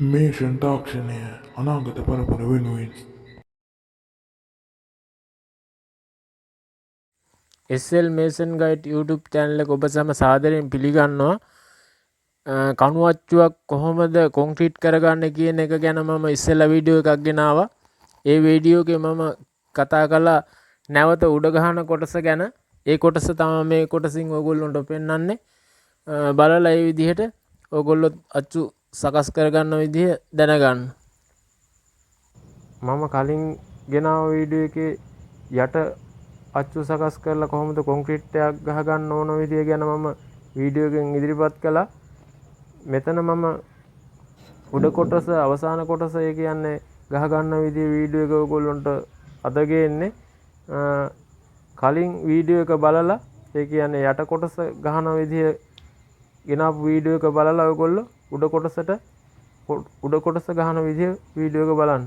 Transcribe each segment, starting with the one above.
මේෂන් තාක්ෂණය අනාගත පරපුර වෙනුවෙන් SL mason guide YouTube channel එක ඔබ සැම සාදරයෙන් පිළිගන්නවා. කණු අච්චුවක් කොහොමද කොන්ක්‍රීට් කරගන්න කියන එක ගැන මම ඉස්සෙල්ලා වීඩියෝ එකක් ගෙනාවා. ඒ වීඩියෝ එකේ මම කතා කළා නැවත උඩ ගහන කොටස ගැන. ඒ කොටස තමයි මේ කොටසින් ඔයගොල්ලන්ට පෙන්වන්නේ. බලලා ඒ විදිහට ඔයගොල්ලෝ අච්චු සකස් කරගන්න විදිහ දැනගන්න. මම කලින් ගෙනාව වීඩියෝ එකේ යට අච්චු සකස් කරලා කොහොමද කොන්ක්‍රීට් එකක් ගහ ගන්න ඕන විදිය ගැන මම වීඩියෝ එකෙන් ඉදිරිපත් කළා. මෙතන මම උඩ කොටස අවසාන කොටස ඒ කියන්නේ ගහ ගන්න විදිය වීඩියෝ එක ඔයගොල්ලන්ට අද ගේන්නේ. කලින් වීඩියෝ එක බලලා ඒ කියන්නේ යට කොටස ගහන විදිය ගෙනාපු වීඩියෝ එක බලලා ඔයගොල්ලෝ උඩ කොටස ගහන විදිය වීඩියෝ එක බලන්න.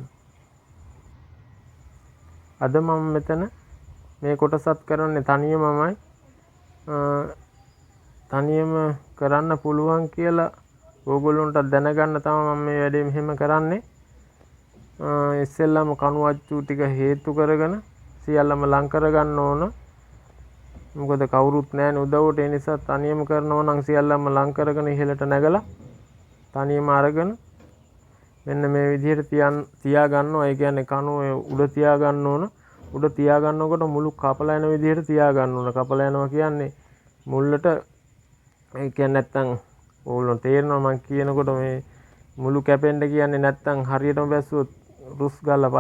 අද මම මෙතන මේ කොටසත් කරන්නේ තනියමමයි. තනියම කරන්න පුළුවන් කියලා ඕගොල්ලොන්ට දැනගන්න තමයි මම මේ වැඩේ මෙහෙම කරන්නේ. ඉස්සෙල්ලාම කණු අච්චු ටික හේතු කරගෙන සියල්ලම ලං කරගන්න ඕන. මොකද කවුරුත් නැහැ උදව්වට. ඒ නිසා තනියම කරනවා නම් සියල්ලම ලං කරගෙන ඉහළට නැගලා තනියම අරගෙන මෙන්න මේ විදිහට තියා ගන්නවා. ඒ කියන්නේ කණුව උඩ තියා ගන්න ඕන. උඩ තියා ගන්නකොට මුළු කපලා යන විදිහට තියා ගන්න ඕන. කපලා යනවා කියන්නේ මුල්ලට ඒ කියන්නේ නැත්තම් ඕගොල්ලෝ තේරෙනවා මම කියනකොට මේ මුළු කැපෙන්න කියන්නේ නැත්තම් හරියටම බැස්සුවොත් රුස් ගාලා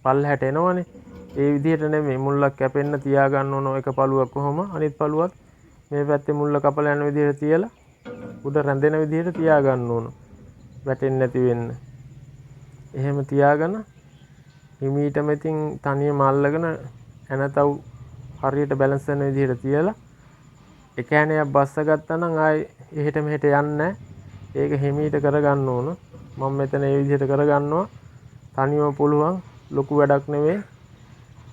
පල්ලහැට එනවනේ. ඒ විදිහට නෙමෙයි මුල්ලක් කැපෙන්න තියා ගන්න ඕන. එක පළුවක් කොහොම අනිත් පළුවත් මේ පැත්තේ මුල්ල කපලා යන විදිහට තියලා උඩ රැඳෙන විදිහට තියා ගන්න ඕන. වැටෙන්නේ නැති වෙන්න. එහෙම තියාගෙන හිමීටම ඉතින් තනියම අල්ලගෙන එනතව් හරියට බැලන්ස් වෙන විදිහට තියලා එක හැණයක් බස්ස ගත්තා නම් ආයි එහෙට මෙහෙට යන්නේ නැහැ. ඒක හිමීට කරගන්න ඕන. මම මෙතන මේ විදිහට කරගන්නවා. තනියම පුළුවන්. ලොකු වැඩක් නෙවෙයි.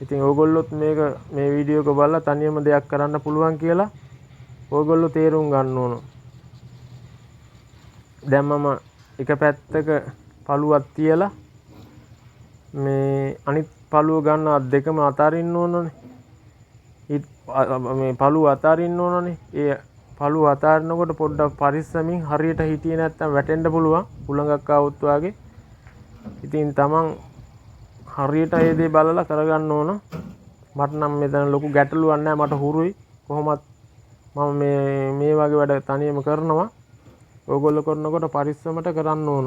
ඉතින් ඕගොල්ලොත් මේ වීඩියෝ එක බලලා තනියම දෙයක් කරන්න පුළුවන් කියලා ඕගොල්ලෝ තේරුම් ගන්න ඕන. දැන් මම එක පැත්තක පළුවක් තියලා මේ අනිත් පළුව ගන්න දෙකම අතාරින්න ඕනනේ. මේ පළුව අතාරින්න ඕනනේ. ඒ පළුව අතාරිනකොට පොඩ්ඩක් පරිස්සමින් හරියට හිටියේ නැත්තම් වැටෙන්න පුළුවන්. උලඟක් ආවොත් වගේ. ඉතින් තමන් හරියට ඒ දේ බලලා කරගන්න ඕන. මට නම් මෙතන ලොකු ගැටලුවක් නැහැ. මට හුරුයි. කොහොමත් මම මේ වගේ වැඩ තනියම කරනවා. ඕගොල්ලෝ කරනකොට පරිස්සමට කරන්න ඕන.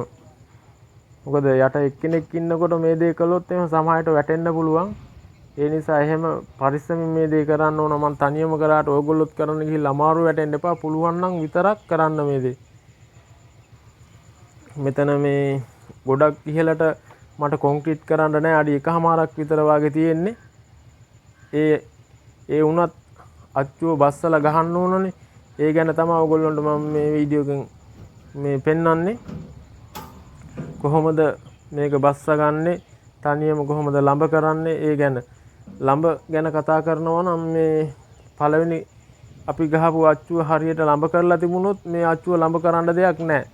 මොකද යට එක්කෙනෙක් ඉන්නකොට මේ දේ කළොත් එහෙම සමහරට වැටෙන්න පුළුවන්. ඒ නිසා එහෙම පරිස්සමින් මේ දේ කරන්න ඕන. මම තනියම කරාට ඕගොල්ලොත් කරන්න ගිහිල්ලා අමාරු වැටෙන්න එපා. පුළුවන් නම් විතරක් කරන්න මේ දේ. මෙතන මේ ගොඩක් ඉහළට මට කොන්ක්‍රීට් කරන්න නැහැ. අඩි 1මාරක් විතර වගේ තියෙන්නේ. ඒ වුණත් අච්චුව බස්සලා ගහන්න ඕනනේ. ඒ ගැන තමයි ඕගොල්ලන්ට මම මේ වීඩියෝ එකෙන් මේ පෙන්වන්නේ. කොහොමද මේක බස්සගන්නේ තනියම කොහොමද ලම්බ කරන්නේ ඒ ගැන. ලම්බ ගැන කතා කරනවා නම් මේ පළවෙනි අපි ගහපු අච්චුව හරියට ලම්බ කරලා තිබුණොත් මේ අච්චුව ලම්බ කරන්න දෙයක් නැහැ.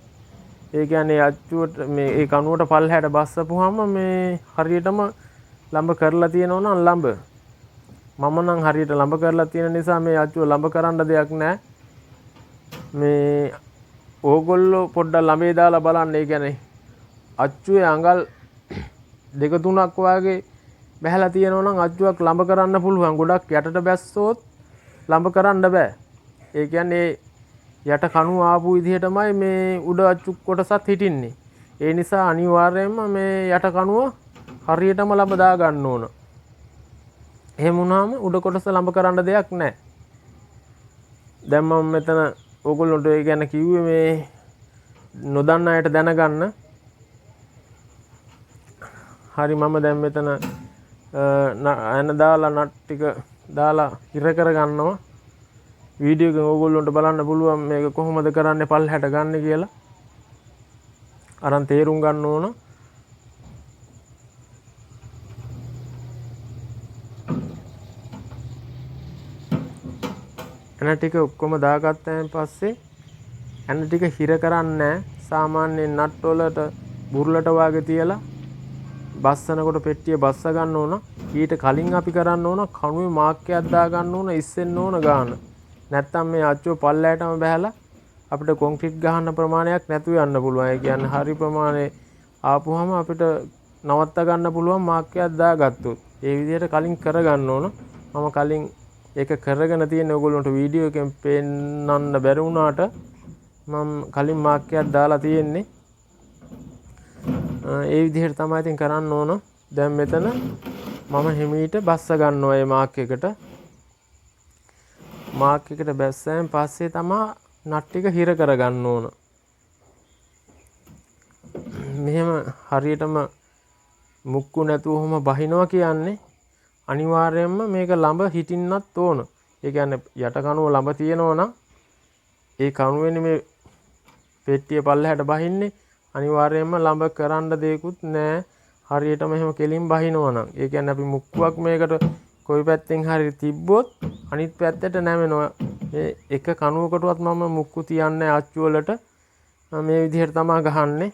ඒ කියන්නේ අච්චුවට මේ ඒ කණුවට පල්හැට බස්සපුවාම මේ හරියටම ලම්බ කරලා තියෙනවා නම් ලම්බ. මම නම් හරියට ලම්බ කරලා තියෙන නිසා මේ අච්චුව ලම්බ කරන්න දෙයක් නැහැ. මේ ඕගොල්ලෝ පොඩ්ඩක් ළමේ දාලා බලන්න. ඒ කියන්නේ අච්චුවේ අඟල් 2-3ක් වගේ බැහැලා තියෙනවා නම් අච්චුවක් ලම්බ කරන්න පුළුවන්. ගොඩක් යටට බැස්සොත් ලම්බ කරන්න බෑ. ඒ කියන්නේ යට කණුව ආපු විදිහටමයි මේ උඩ අච්චු කොටසත් හිටින්නේ. ඒ නිසා අනිවාර්යයෙන්ම මේ යට කණුව හරියටම ලම්බ දා ගන්න ඕන. එහෙම වුණාම උඩ කොටස ලම්බ කරන්න දෙයක් නැහැ. දැන් මම මෙතන ඕගොල්ලන්ට ඒ ගැන කිව්වේ මේ නොදන්න අයට දැනගන්න. හරි මම දැන් මෙතන එන දාලා නට් ටික දාලා ඉර කර ගන්නවා. වීඩියෝ එකෙන් ඕගොල්ලන්ට බලන්න පුළුවන් මේක කොහොමද කරන්නේ පල්හැට ගන්න කියලා. අරන් තේරුම් ගන්න ඕන. එන ටික ඔක්කොම දාගත්තාන් පස්සේ එන ටික හිර කරන්නේ සාමාන්‍යයෙන් නට් වලට බුරුලට වාගේ තියලා බස්සනකොට පෙට්ටිය බස්ස ගන්න ඕන. ඊට කලින් අපි කරන්න ඕන කණුවේ මාක් එකක් දා ගන්න ඕන ඉස්සෙන්න ඕන ගාන. නැත්තම් මේ අච්චුව පල්ලයටම බහැලා අපිට කොන්ක්‍රීට් ගහන්න ප්‍රමාණයක් නැතුව යන්න පුළුවන්. ඒ කියන්නේ හරි ප්‍රමාණය ආපුවම අපිට නවත්ත ගන්න පුළුවන් මාක් එකක් දාගත්තොත්. ඒ විදිහට කලින් කරගන්න ඕන. මම කලින් ඒක කරගෙන තියෙන ඔයගොල්ලන්ට වීඩියෝ එකෙන් පෙන්නන්න බැරි වුණාට මම කලින් මාක් එකක් දාලා තියෙන්නේ. ඒ විදිහට තමයි ඉතින් කරන්න ඕන. දැන් මෙතන මම හිමීට බස්ස ගන්නවා මේ මාක් එකට. මාක් එකට බැස්සෙන් පස්සේ තමයි නට් ටික හිර කරගන්න ඕන. මෙහෙම හරියටම මුක්කු නැතුවම බහිනවා කියන්නේ අනිවාර්යයෙන්ම මේක ළඹ හිටින්නත් ඕන. ඒ කියන්නේ යට කනුව ළඹ තියෙනවා නම් ඒ කනුවෙන් මේ පෙට්ටිය පල්ලෙහාට බහින්නේ. අනිවාර්යයෙන්ම ළඹ කරන්න දෙයක්වත් නැහැ. හරියටම එහෙම කෙලින් බහිනවා නම්. ඒ කියන්නේ අපි මුක්කුවක් මේකට කොයි පැත්තෙන් හරි තිබ්බොත් අනිත් පැත්තට නැමෙනවා. මේ එක කනුවකටවත් මම මුක්කු තියන්නේ අච්චු වලට. මේ විදිහට තමයි ගහන්නේ.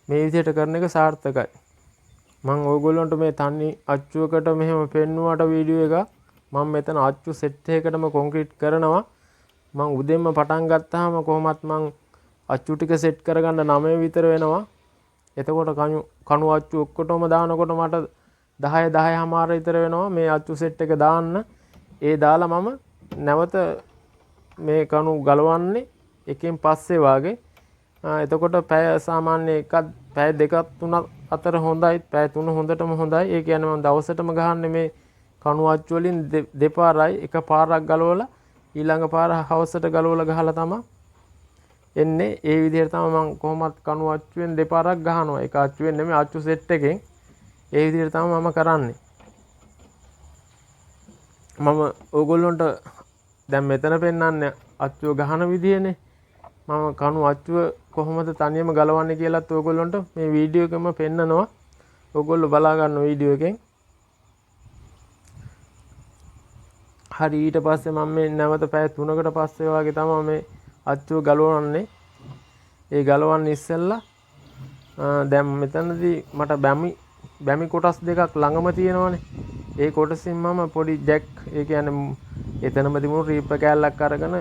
මේ විදිහට කරන එක සාර්ථකයි. මම ඕගොල්ලන්ට මේ තනි අච්චුවකට මෙහෙම පෙන්නුවට වීඩියෝ එක මම මෙතන අච්චු සෙට් එකකටම කොන්ක්‍රීට් කරනවා. මම උදෙන්ම පටන් ගත්තාම කොහොමත් මම අච්චු ටික සෙට් කරගන්න 9 විතර වෙනවා. එතකොට කණු අච්චු ඔක්කොටම දානකොට මට 10:30 විතර වෙනවා මේ අච්චු සෙට් එක දාන්න. ඒ දාලා මම නැවත මේ කණු ගලවන්නේ එකෙන් පස්සේ වාගේ. එතකොට පැය සාමාන්‍ය එකක් පැය දෙකක් තුනක් අතර හොඳයි. පැය 3 හොඳටම හොඳයි. ඒ කියන්නේ මම දවසටම ගහන්නේ මේ කණු අච්චු වලින් දෙපාරයි. එක පාරක් ගලවලා ඊළඟ පාර හවසට ගලවලා ගහලා තමයි එන්නේ. ඒ විදිහට තමයි මම කොහොමත් කණු අච්චුවෙන් දෙපාරක් ගහනවා. එක අච්චුවෙන් නෙමෙයි අච්චු සෙට් එකෙන්. ඒ විදිහට තමයි මම කරන්නේ. මම ඕගොල්ලන්ට දැන් මෙතන පෙන්නන්නේ අච්චුව ගහන විදියනේ. මම කණු අච්චුව කොහොමද තනියම ගලවන්නේ කියලාත් ඕගොල්ලන්ට මේ වීඩියෝ එකම පෙන්නනවා. ඕගොල්ලෝ බලා ගන්න වීඩියෝ එකෙන්. හරි ඊට පස්සේ මම මේ නැවත පැය 3කට පස්සේ වගේ තමයි මේ අච්චුව ගලවන්නේ. ඒ ගලවන්න ඉස්සෙල්ලා දැන් මෙතනදී මට බැමි කොටස් දෙකක් ළඟම තියෙනවානේ. ඒ කොටසින් මම පොඩි ජැක් ඒ කියන්නේ එතනම තිබුණු රීප් කෑල්ලක් අරගෙන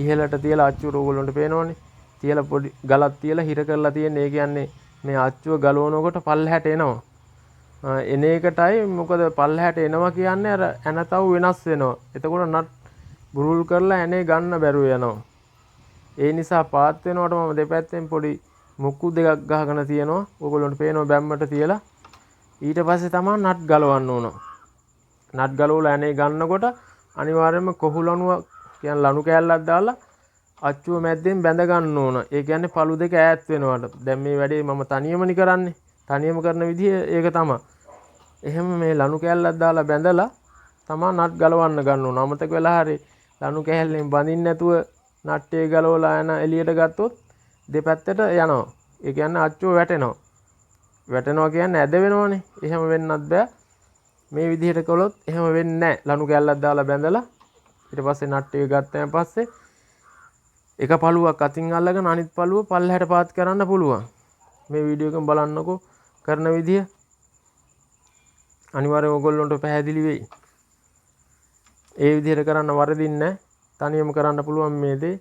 ඉහළට තියලා අච්චුව ඕගොල්ලන්ට පේනවනේ. තියලා පොඩි ගලක් තියලා හිර කරලා තියෙන්නේ. ඒ කියන්නේ මේ අච්චුව ගලවනකොට පල්ලෙහාට එනවා. එන එකටයි මොකද පල්ලෙහාට එනවා කියන්නේ අර ඇනතව වෙනස් වෙනවා. එතකොට නට් බුරුල් කරලා ඇනේ ගන්න බැරුව යනවා. ඒ නිසා පාත් වෙනකොට මම දෙපැත්තෙන් පොඩි මුක්කු දෙකක් ගහගෙන තියෙනවා. ඕගොල්ලන්ට පේනවා බැම්මට තියලා. ඊට පස්සේ තමයි නට් ගලවන්න ඕන. නට් ගලවලා ඇනේ ගන්නකොට අනිවාර්යයෙන්ම කොහුලණුව කියන්නේ ලණු කෑල්ලක් දාලා අච්චුව මැද්දෙන් බැඳ ගන්න ඕන. ඒ කියන්නේ පළු දෙක ඈත් වෙනවට. දැන් මේ වැඩේ මම තනියමනි කරන්නේ. තනියම කරන විදිය ඒක තමයි. එහෙම මේ ලණු කෑල්ලක් දාලා බැඳලා තමයි නට් ගලවන්න ගන්න ඕන. අමතක වෙලා හරි ලණු කෑල්ලෙන් බඳින්න නැතුව නට්ටේ ගලවලා යන එළියට ගත්තොත් දෙපැත්තට යනවා. ඒ කියන්නේ අච්චුව වැටෙනවා. වැටෙනවා කියන්නේ ඇද වෙනවනේ. එහෙම වෙන්නත් බෑ. මේ විදිහට කළොත් එහෙම වෙන්නේ නැහැ. ලණු කෑල්ලක් දාලා බැඳලා ඊට පස්සේ නට් එක ගත්තාන් පස්සේ එක පළුවක් අතින් අල්ලගෙන අනිත් පළුව පල්ලෙහාට පාත් කරන්න පුළුවන්. මේ වීඩියෝ එකෙන් බලන්නකෝ කරන විදිය. අනිවාර්යයෙන් ඔයගොල්ලන්ට පැහැදිලි වෙයි. ඒ විදිහට කරන්න වරදින්නේ නැහැ. තනියම කරන්න පුළුවන් මේ දේ.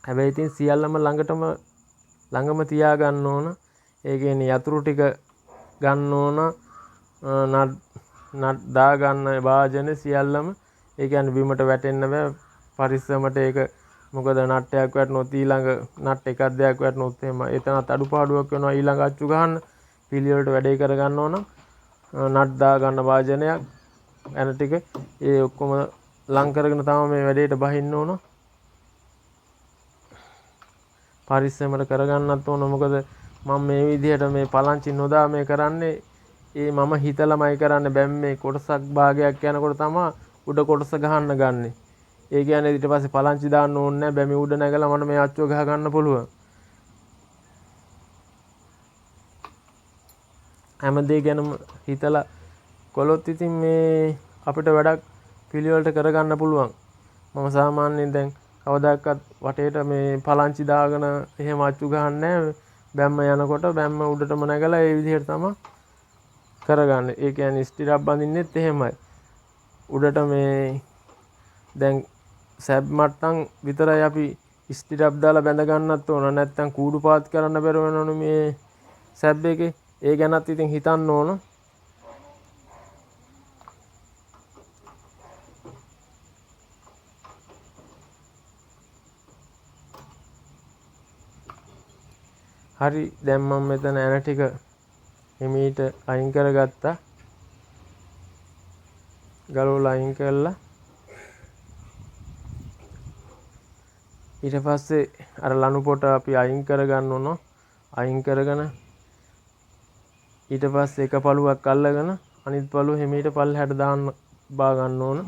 හැබැයි ඉතින් සියල්ලම ළඟම තියා ගන්න ඕන. ඒ කියන්නේ යතුරු ටික ගන්න ඕන. නට් දා ගන්න වාදන සියල්ලම. ඒ කියන්නේ බිමට වැටෙන්න බෑ. පරිස්සමට ඒක මොකද නට්ටයක් වැටුනොත් ඊළඟ නට් එකක් දෙයක් වැටුනොත් එහෙම එතනත් අඩුපාඩුවක් වෙනවා. ඊළඟ අච්චු ගහන්න පිළිවෙලට වැඩේ කර ගන්න ඕන. නට් දා ගන්න වාදනයක් එන ටික ඒ ඔක්කොම ලං කරගෙන තමයි මේ වැඩේට බහින්න ඕන. පරිස්සමට කරගන්නත් ඕන. මොකද මම මේ විදිහට මේ පලංචි නොදා මේ කරන්නේ ඒ මම හිතලමයි කරන්නේ. බැම්මේ කොටසක් භාගයක් යනකොට තමයි උඩ කොටස ගහන්න ගන්නෙ. ඒ කියන්නේ ඊට පස්සේ පලංචි දාන්න ඕනේ නැහැ. බැමි උඩ නැගලා මට මේ අච්චුව ගහ ගන්න පුළුවන්. හැම දෙයක් ගැනම හිතලා කොළොත් ඉතින් මේ අපිට වැඩක් පිළිවෙලට කරගන්න පුළුවන්. මම සාමාන්‍යයෙන් දැන් කවදාකවත් වටේට මේ පලංචි දාගෙන එහෙම අච්චු ගහන්නේ බැම්ම යනකොට බැම්ම උඩටම නැගලා ඒ විදිහට තමයි කරගන්නේ. ඒ කියන්නේ ස්ටිරප් බඳින්නෙත් එහෙමයි. උඩට මේ දැන් සැබ් මට්ටම් විතරයි අපි ස්ටිරප් දාලා බැඳ ගන්නත් ඕන. නැත්නම් කූඩු පාත් කරන්න බැරුව වෙනවනේ මේ සැබ් එකේ. ඒ ගැනත් ඉතින් හිතන්න ඕන. හරි දැන් මම මෙතන ඇන ටික හිමීට අයින් කරගත්තා. ගලවලා අයින් කළා. ඊට පස්සේ අර ලණු පොට අපි අයින් කරගන්න ඕන. අයින් කරගෙන ඊට පස්සේ එක පළුවක් අල්ලගෙන අනිත් පළුව හිමීට පල්ලෙහාට දාන්න බා ගන්න ඕන.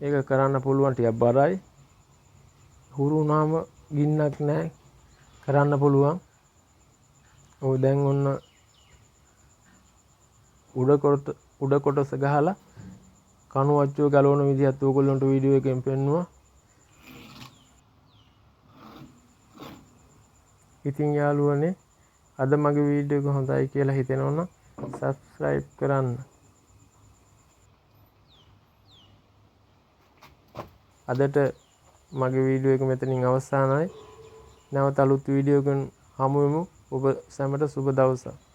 ඒක කරන්න පුළුවන් ටිකක් බරයි. හුරු වුණාම ගින්නක් නැහැ. කරන්න පුළුවන්. ඔව් දැන් ඔන්න උඩ කොටස ගහලා කණු අච්චුව ගලවන විදිහත් ඕගොල්ලන්ට වීඩියෝ එකෙන් පෙන්නුවා. ඉතින් යාළුවනේ අද මගේ වීඩියෝ එක හොඳයි කියලා හිතෙනවා නම් subscribe කරන්න. අදට මගේ වීඩියෝ එක මෙතනින් අවසానයි. නැවත අලුත් වීඩියෝ එකකින් හමු වෙමු. ඔබ සැමට සුබ දවසක්.